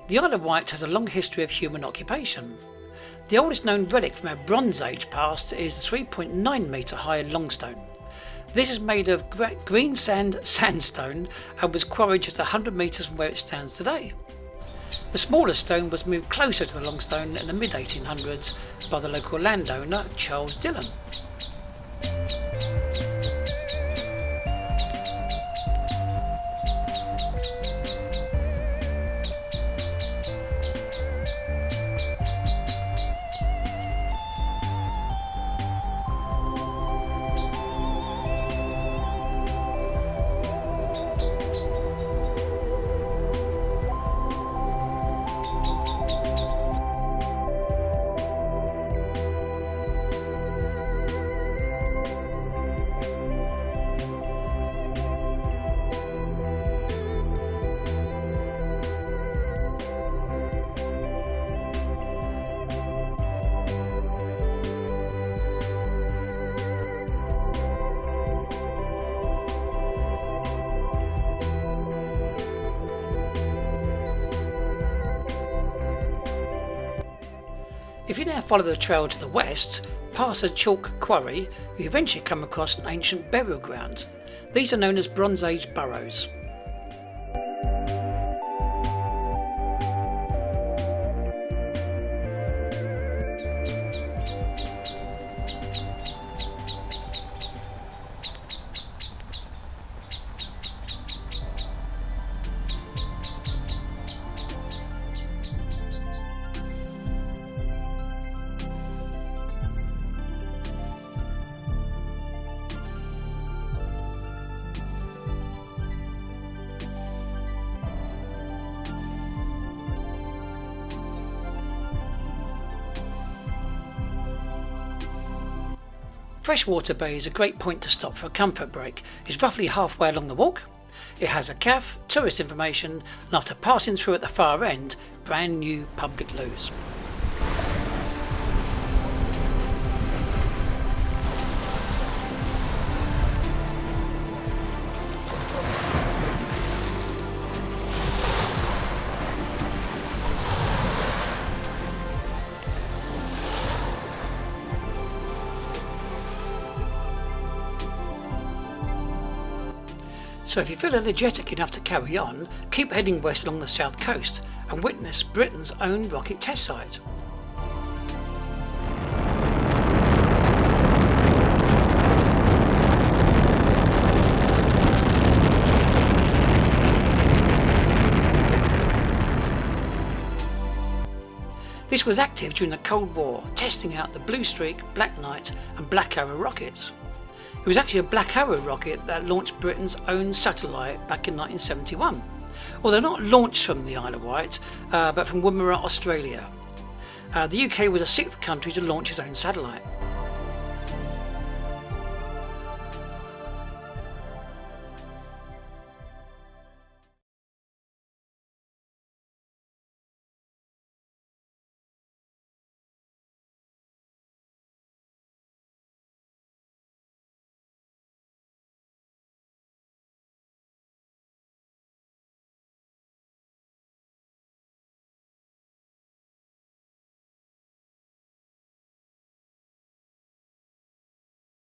The Isle of Wight has a long history of human occupation. The oldest known relic from our Bronze Age past is the 3.9 metre high Longstone. This is made of green sandstone and was quarried just 100 metres from where it stands today. The smaller stone was moved closer to the Longstone in the mid-1800s by the local landowner Charles Dillon. If you now follow the trail to the west, past a chalk quarry, you eventually come across an ancient burial ground. These are known as Bronze Age burrows. Freshwater Bay is a great point to stop for a comfort break. It's roughly halfway along the walk. It has a cafe, tourist information, and after passing through at the far end, brand new public loos. So if you feel energetic enough to carry on, keep heading west along the south coast and witness Britain's own rocket test site. This was active during the Cold War, testing out the Blue Streak, Black Knight and Black Arrow rockets. It was actually a Black Arrow rocket that launched Britain's own satellite back in 1971. Although not launched from the Isle of Wight, but from Woomera, Australia. The UK was the 6th country to launch its own satellite.